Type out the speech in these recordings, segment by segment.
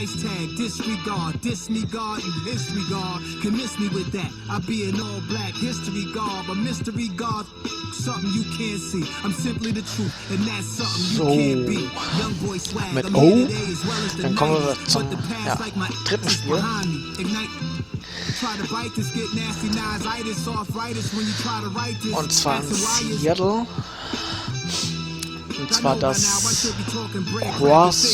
Tag, disregard, disregard, and disregard. Can miss me with that. I be an all black history guard, but mystery guard, something you can't see. I'm simply the truth, and that's something you can't be. Young boy swag, Mit I'm O. here today as well as the Dann kommen wir night. zum But the past like my dritten Spiel. behind me. Ignite. Try to write this, get nasty, nositis, arthritis when you try to write this. Und zwar in Seattle. Und zwar das Crawsover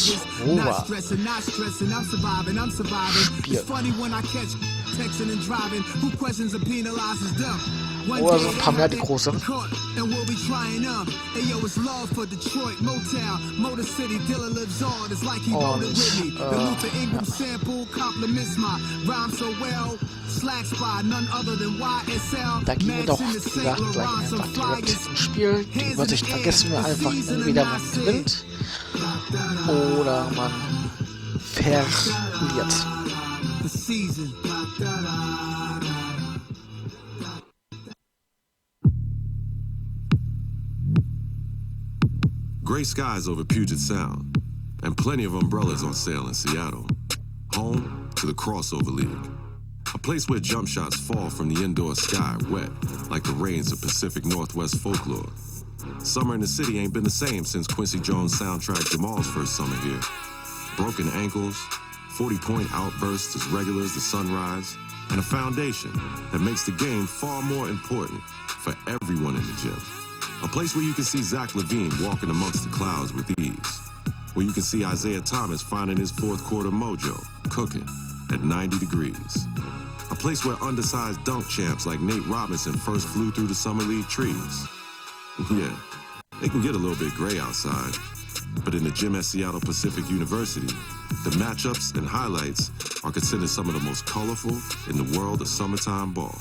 Spiel. Oh, also ein paar mehr die große. Und da gehen wir doch, wie gesagt, gleich einfach direkt ins Spiel. Die Übersicht vergessen wir einfach. Entweder man gewinnt oder man verliert. Gray skies over Puget Sound, and plenty of umbrellas on sale in Seattle. Home to the Crawsover League. A place where jump shots fall from the indoor sky wet, like the rains of Pacific Northwest folklore. Summer in the city ain't been the same since Quincy Jones' soundtrack Jamal's first summer here. Broken ankles, 40-point outbursts as regular as the sunrise, and a foundation that makes the game far more important for everyone in the gym. A place where you can see Zach LaVine walking amongst the clouds with ease. Where you can see Isaiah Thomas finding his fourth quarter mojo, cooking at 90 degrees. A place where undersized dunk champs like Nate Robinson first flew through the Summer League trees. Yeah, it can get a little bit gray outside, but in the gym at Seattle Pacific University, the matchups and highlights are considered some of the most colorful in the world of summertime ball.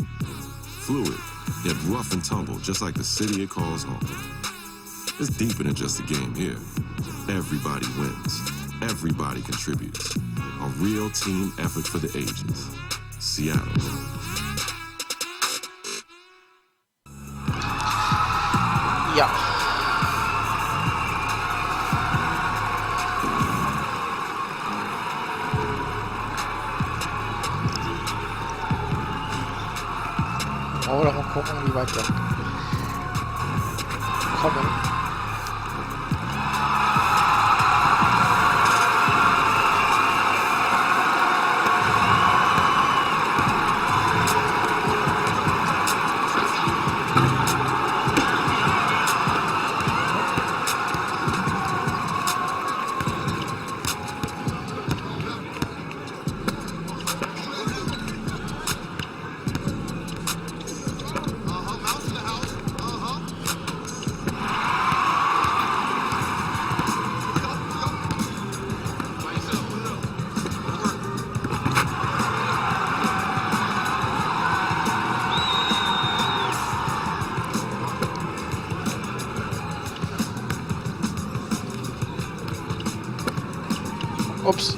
Fluid, yet rough and tumble, just like the city it calls home. It's deeper than just a game here. Everybody wins. Everybody contributes. A real team effort for the ages. Seattle. Ja. Wollen wir doch mal gucken, wie weit wir kommen. Ups.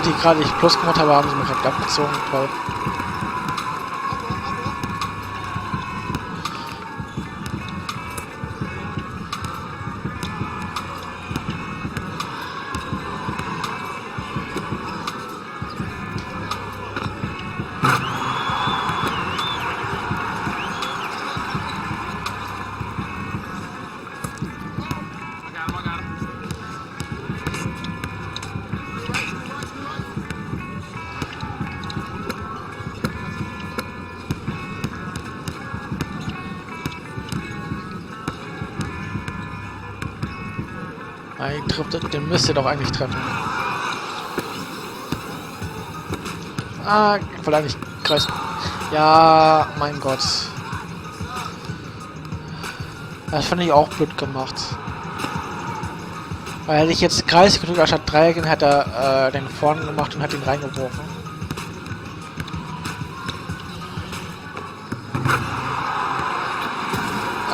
Die gerade ich Plus gemacht habe, haben sie mir gerade abgezogen. Toll. Den müsst ihr doch eigentlich treffen. Ah, ich wollte eigentlich kreisen. Ja, mein Gott. Das fand ich auch blöd gemacht. Weil hätte ich jetzt Kreis gedrückt anstatt Dreieck, hat er den vorne gemacht und hat ihn reingeworfen.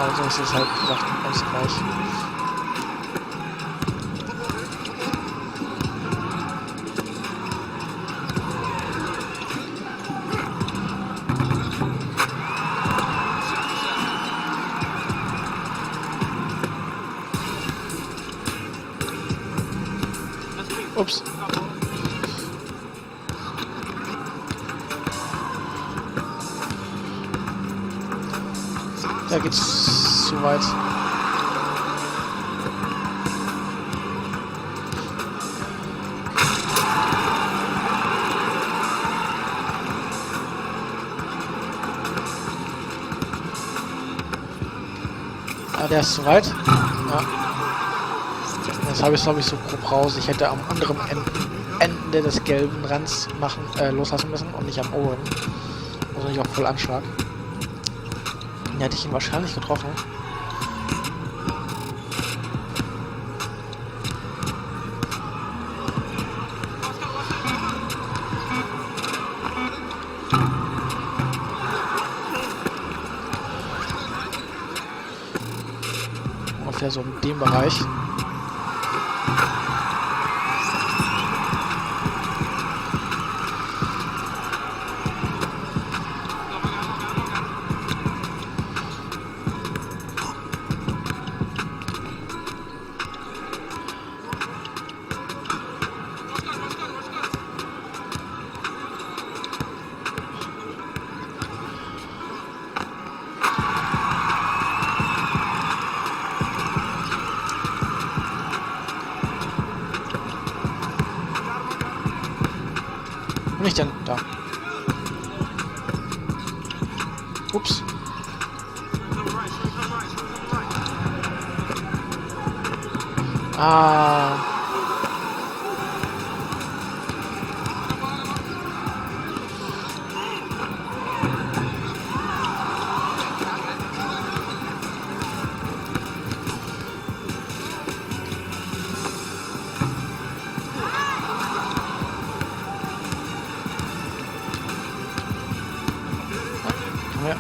Also es ist halt gesagt ganz gleich. Ups. Da geht's zu weit. Ah, der ist zu weit. Ja. Das habe ich, glaube ich, so grob raus. Ich hätte am anderen Ende des gelben Rands loslassen müssen und nicht am oberen. Also nicht auf Vollanschlag. Dann hätte ich ihn wahrscheinlich getroffen. Ungefähr so in dem Bereich. Wo bin ich denn? Da. Ups. Ah. Ja.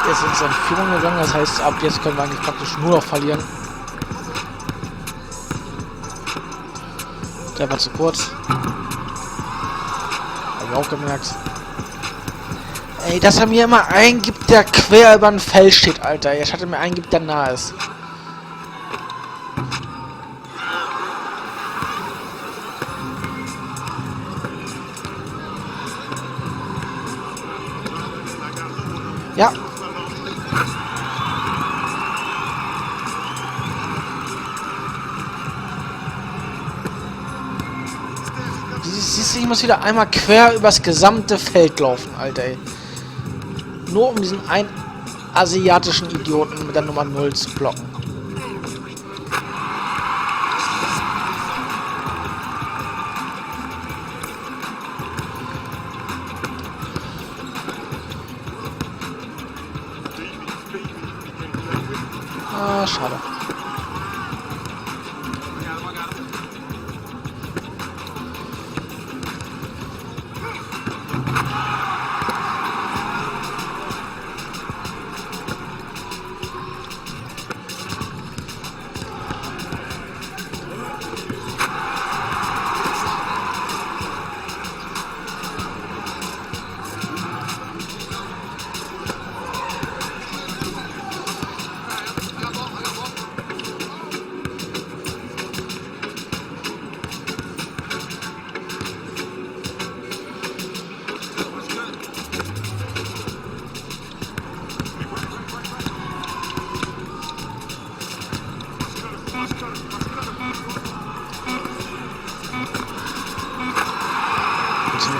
Jetzt sind sie in Führung gegangen, das heißt, ab jetzt können wir eigentlich praktisch nur noch verlieren. Der war zu kurz. Habe ich auch gemerkt. Ey, dass er mir immer eingibt, der quer über ein Feld steht, Alter. Jetzt hat er mir eingibt, der nah ist. Ja. Siehst du, ich muss wieder einmal quer übers gesamte Feld laufen, Alter, ey. Nur um diesen einen asiatischen Idioten mit der Nummer 0 zu blocken. Ah, schade.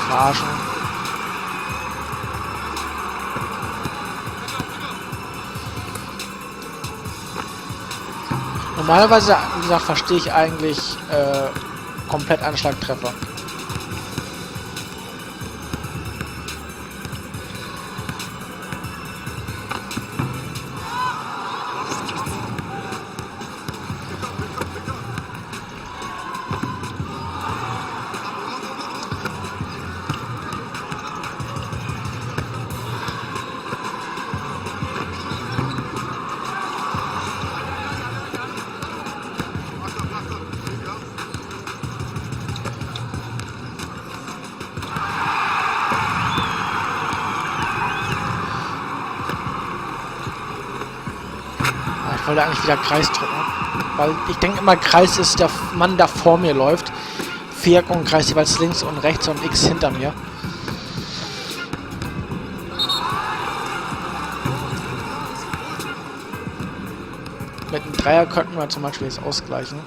Verarschen. Normalerweise, wie gesagt, verstehe ich eigentlich komplett Anschlagtreffer. wollte eigentlich wieder Kreis drücken. Weil ich denke immer, Kreis ist der Mann, der vor mir läuft. Viereck und Kreis jeweils links und rechts und X hinter mir. Mit einem Dreier könnten wir zum Beispiel jetzt ausgleichen.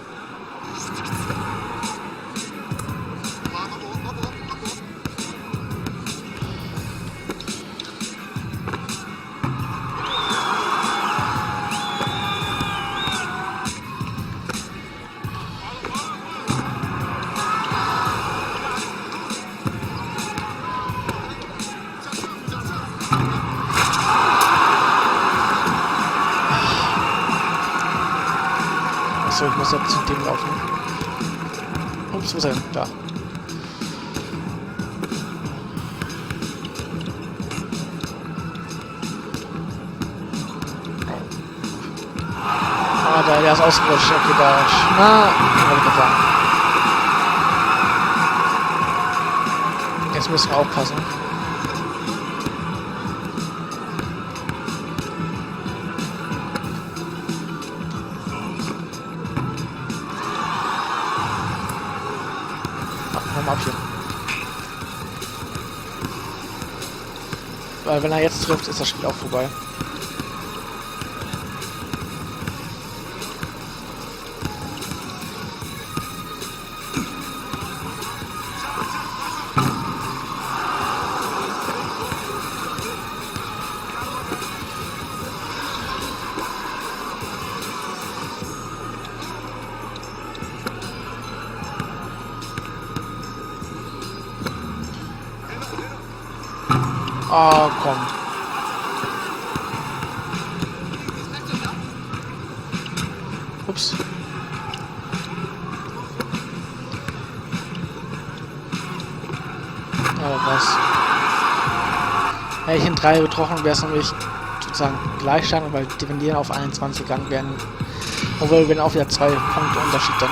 Achso, ich muss jetzt zu dem laufen. Ups, wo ist er denn? Da. Ah, der ist ausgerutscht. Okay, da. Na, wollte ich mal sagen. Jetzt müssen wir aufpassen. Ab hier. Weil wenn er jetzt trifft, ist das Spiel auch vorbei. Ah, komm. Ups. Aber was? Hätte ich in 3 getroffen, wäre es nämlich sozusagen Gleichstand, weil wenn die dann auf 21 gegangen wären, obwohl wir auch wieder 2 Punkte Unterschied dann.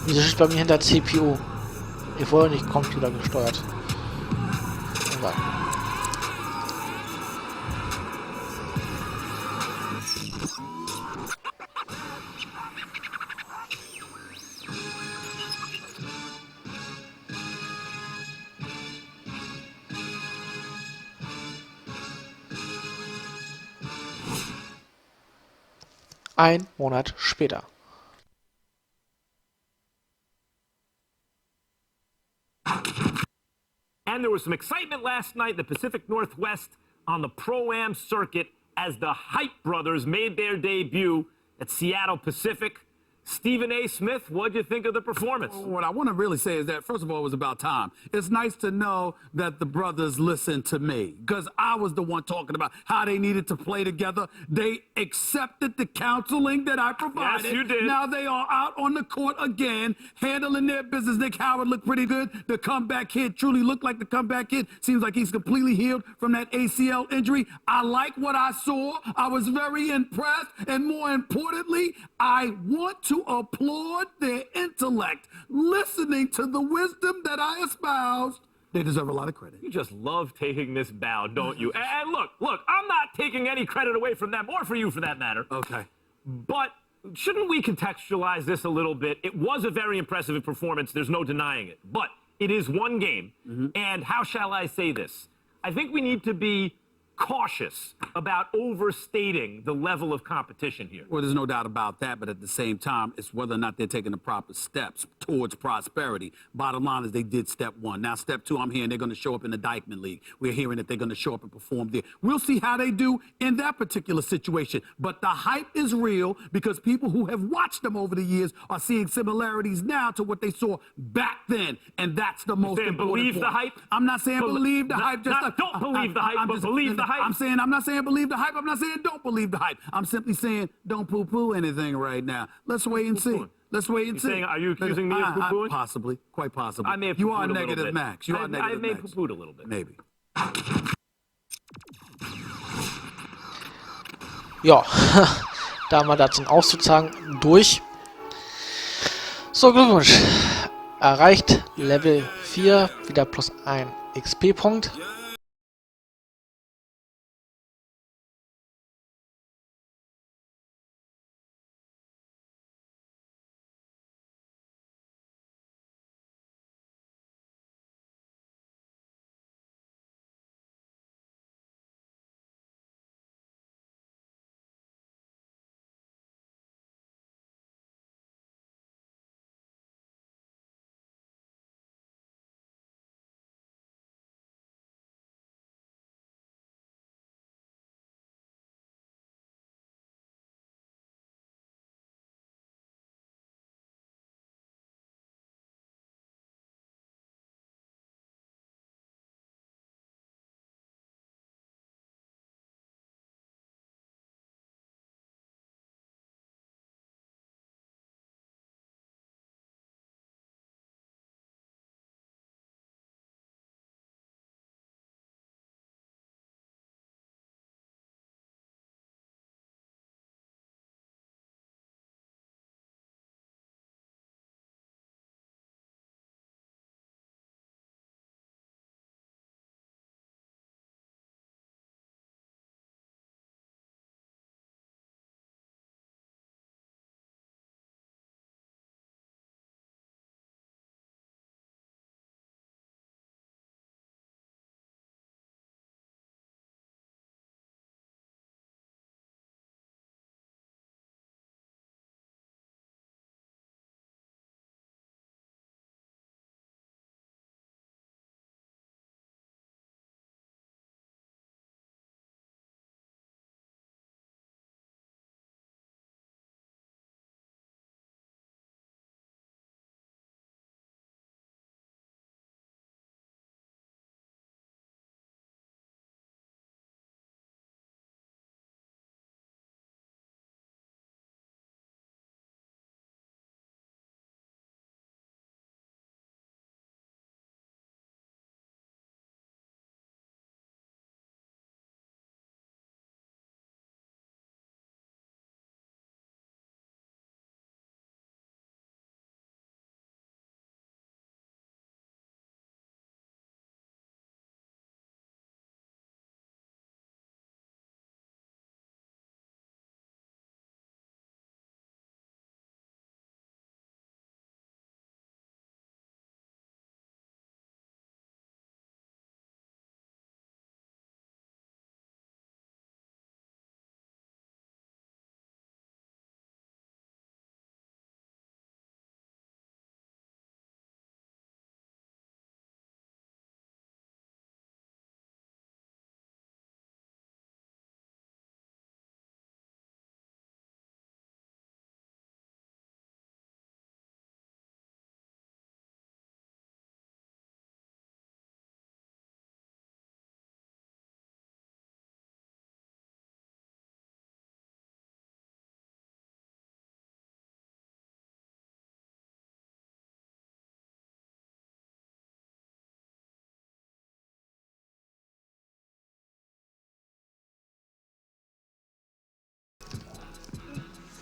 Wieso steht bei mir hinter CPU? Ich wurde nicht Computer gesteuert. Egal. Ein Monat später. And there was some excitement last night in the Pacific Northwest on the Pro-Am circuit as the Hype Brothers made their debut at Seattle Pacific. Stephen A. Smith, what'd you think of the performance? What I want to really say is that, first of all, it was about time. It's nice to know that the brothers listened to me, because I was the one talking about how they needed to play together. They accepted the counseling that I provided. Yes, you did. Now they are out on the court again, handling their business. Nick Howard looked pretty good. The comeback kid truly looked like the comeback kid. Seems like he's completely healed from that ACL injury. I like what I saw. I was very impressed. And more importantly, I want to applaud their intellect. Listening to the wisdom that I espoused, they deserve a lot of credit. You just love taking this bow, don't you? And look, I'm not taking any credit away from them, or for you for that matter. Okay. But shouldn't we contextualize this a little bit? It was a very impressive performance, there's no denying it. But it is one game, and how shall I say this? I think we need to be cautious about overstating the level of competition here. Well, there's no doubt about that, but at the same time, it's whether or not they're taking the proper steps towards prosperity. Bottom line is they did step one. Now, step two, I'm hearing they're going to show up in the Dykeman League. We're hearing that they're going to show up and perform there. We'll see how they do in that particular situation. But the hype is real because people who have watched them over the years are seeing similarities now to what they saw back then. And that's the most important believe point. the hype? I'm not saying believe the hype. Don't believe the hype, but believe the hype. I'm not saying believe the hype. I'm not saying don't believe the hype. I'm simply saying don't poo-poo anything right now. Let's wait and see. Let's wait and see. Are you accusing me of poo-pooing? Possibly, quite possibly. I may have you poo-pooed are a little negative, bit. Max. You are negative, I may have Max. poo-pooed a little bit. Maybe. Ja, da haben wir das dann auch sozusagen durch. So, Glückwunsch. Erreicht Level 4, wieder plus 1 XP-Punkt.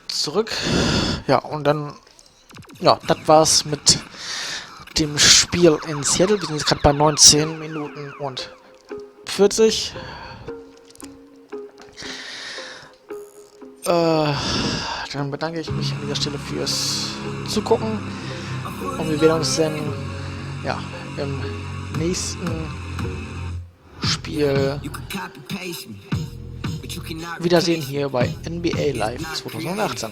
Zurück. Ja, und dann, ja, das war's mit dem Spiel in Seattle. Wir sind jetzt gerade bei 19 Minuten und 40. Dann bedanke ich mich an dieser Stelle fürs Zugucken. Und wir werden uns dann, ja, im nächsten Spiel. Wiedersehen hier bei NBA Live 2018.